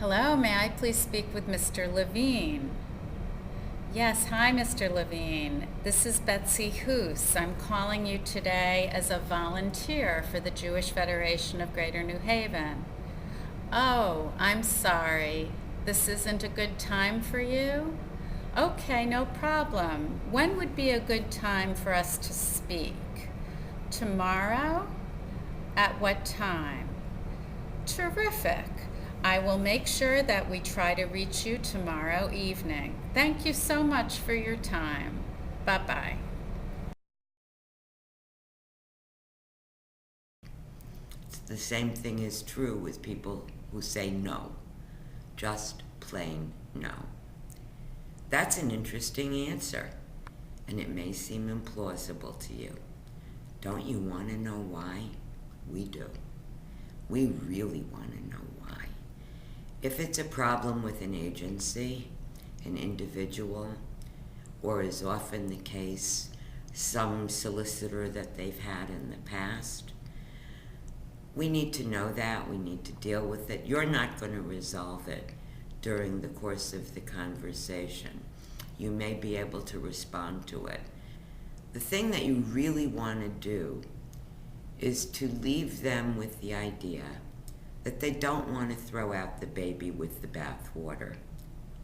Hello, may I please speak with Mr. Levine? Yes, hi, Mr. Levine. This is Betsy Hoos. I'm calling you today as a volunteer for the Jewish Federation of Greater New Haven. Oh, I'm sorry. This isn't a good time for you? Okay, no problem. When would be a good time for us to speak? Tomorrow? At what time? Terrific. I will make sure that we try to reach you tomorrow evening. Thank you so much for your time. Bye-bye. The same thing is true with people who say no. Just plain no. That's an interesting answer, and it may seem implausible to you. Don't you want to know why? We do. We really want to know why. If it's a problem with an agency, an individual, or is often the case, some solicitor that they've had in the past, we need to know that. We need to deal with it. You're not going to resolve it during the course of the conversation. You may be able to respond to it. The thing that you really want to do is to leave them with the idea that they don't want to throw out the baby with the bathwater.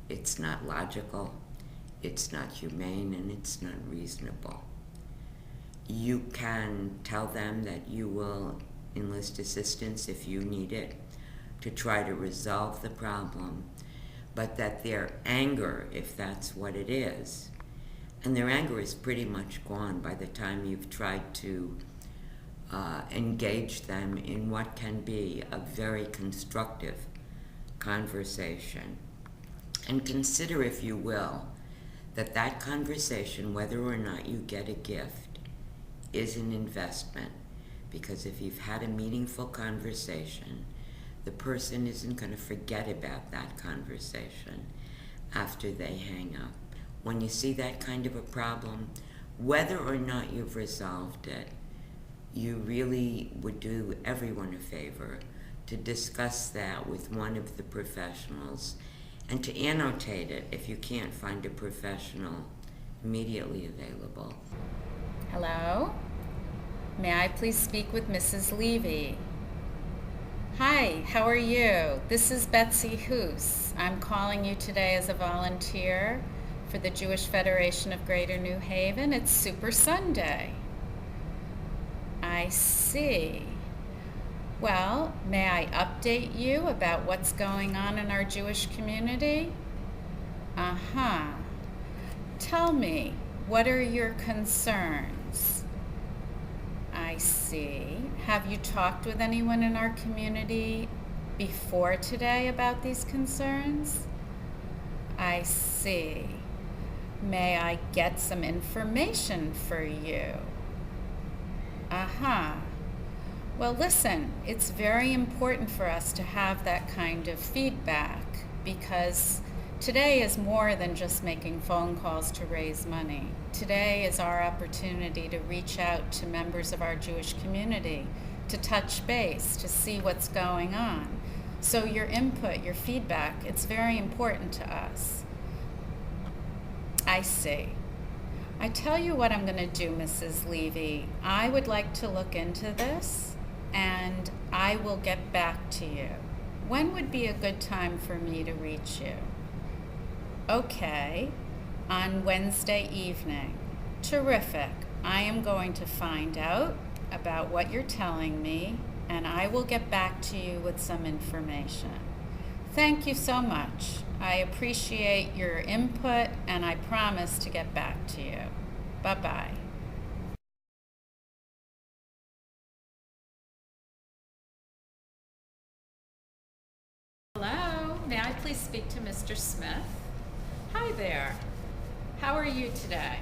It's not logical, it's not humane, and it's not reasonable. You can tell them that you will enlist assistance if you need it to try to resolve the problem, but that their anger, if that's what it is, and their anger is pretty much gone by the time you've tried to engage them in what can be a very constructive conversation. And consider, if you will, that that conversation, whether or not you get a gift, is an investment. Because if you've had a meaningful conversation, the person isn't going to forget about that conversation after they hang up. When you see that kind of a problem, whether or not you've resolved it, you really would do everyone a favor to discuss that with one of the professionals and to annotate it if you can't find a professional immediately available. Hello? May I please speak with Mrs. Levy? Hi, how are you? This is Betsy Hoos. I'm calling you today as a volunteer for the Jewish Federation of Greater New Haven. It's Super Sunday. I see. Well, may I update you about what's going on in our Jewish community? Uh-huh. Tell me, what are your concerns? I see. Have you talked with anyone in our community before today about these concerns? I see. May I get some information for you? Uh-huh. Well, listen, it's very important for us to have that kind of feedback because today is more than just making phone calls to raise money. Today is our opportunity to reach out to members of our Jewish community, to touch base, to see what's going on. So your input, your feedback, it's very important to us. I see. I tell you what I'm going to do, Mrs. Levy. I would like to look into this, and I will get back to you. When would be a good time for me to reach you? Okay, on Wednesday evening. Terrific. I am going to find out about what you're telling me, and I will get back to you with some information. Thank you so much. I appreciate your input, and I promise to get back to you. Bye-bye. Hello, may I please speak to Mr. Smith? Hi there. How are you today?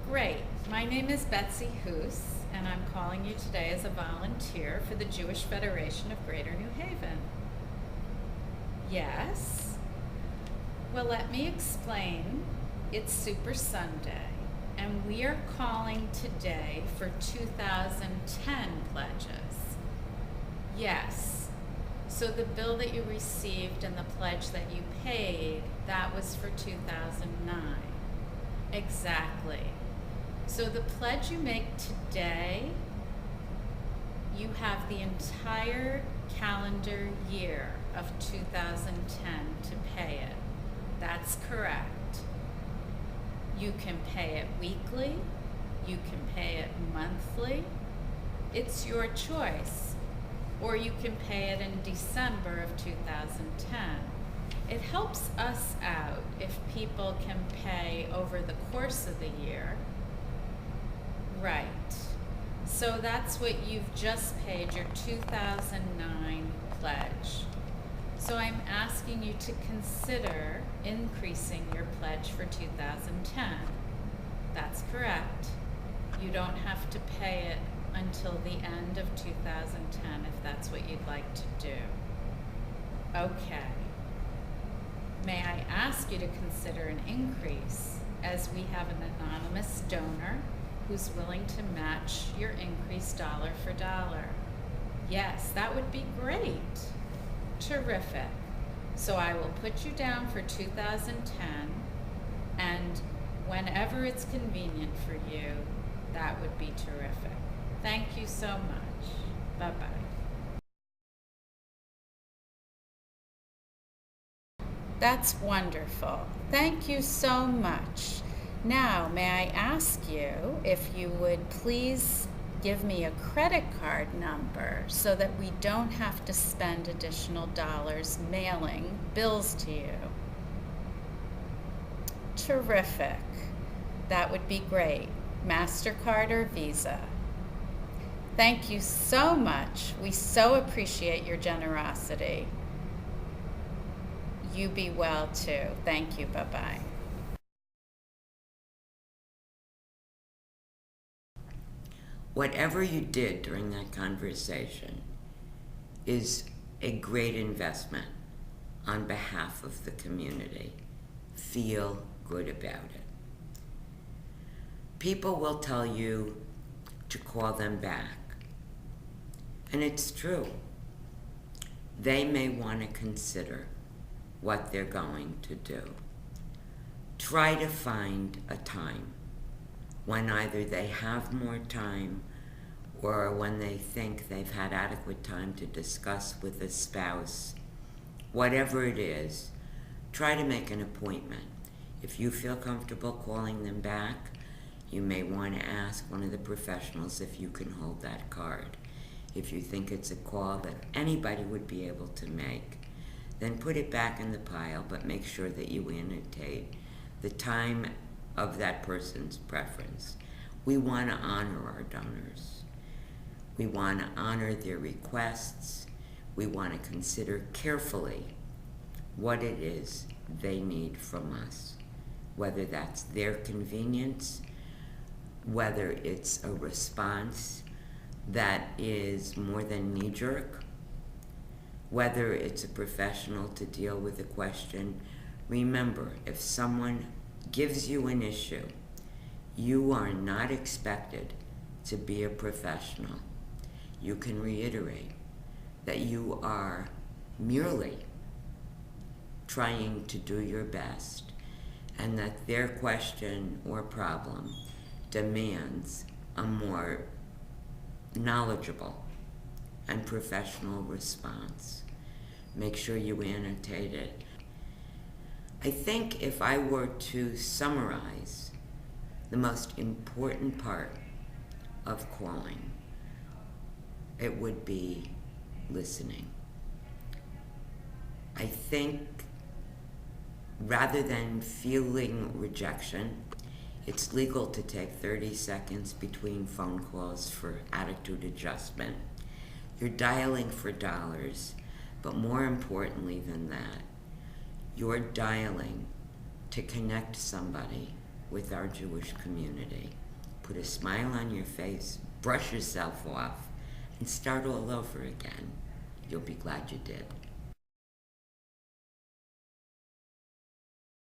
Great. My name is Betsy Hoos, and I'm calling you today as a volunteer for the Jewish Federation of Greater New Haven. Yes? Well, let me explain. It's Super Sunday, and we are calling today for 2010 pledges. Yes. So the bill that you received and the pledge that you paid, that was for 2009. Exactly. So the pledge you make today, you have the entire calendar year of 2010 to pay it. That's correct. You can pay it weekly, you can pay it monthly. It's your choice. Or you can pay it in December of 2010. It helps us out if people can pay over the course of the year. Right. So that's what you've just paid, your 2009 pledge. So I'm asking you to consider increasing your pledge for 2010. That's correct. You don't have to pay it until the end of 2010 if that's what you'd like to do. Okay. May I ask you to consider an increase, as we have an anonymous donor who's willing to match your increase dollar for dollar? Yes, that would be great. Terrific. So I will put you down for 2010, and whenever it's convenient for you, that would be terrific. Thank you so much. Bye-bye. That's wonderful. Thank you so much. Now, may I ask you if you would please give me a credit card number so that we don't have to spend additional dollars mailing bills to you? Terrific. That would be great. MasterCard or Visa? Thank you so much. We so appreciate your generosity. You be well too. Thank you. Bye-bye. Whatever you did during that conversation is a great investment on behalf of the community. Feel good about it. People will tell you to call them back. And it's true. They may want to consider what they're going to do. Try to find a time when either they have more time or when they think they've had adequate time to discuss with a spouse. Whatever it is, try to make an appointment. If you feel comfortable calling them back, you may want to ask one of the professionals if you can hold that card. If you think it's a call that anybody would be able to make, then put it back in the pile, but make sure that you annotate the time of that person's preference. We want to honor our donors. We want to honor their requests. We want to consider carefully what it is they need from us, whether that's their convenience, whether it's a response that is more than knee-jerk, whether it's a professional to deal with a question. Remember, if someone gives you an issue, you are not expected to be a professional. You can reiterate that you are merely trying to do your best, and that their question or problem demands a more knowledgeable and professional response. Make sure you annotate it. I think if I were to summarize the most important part of calling, it would be listening. I think rather than feeling rejection, it's legal to take 30 seconds between phone calls for attitude adjustment. You're dialing for dollars, but more importantly than that, you're dialing to connect somebody with our Jewish community. Put a smile on your face, brush yourself off, and start all over again. You'll be glad you did.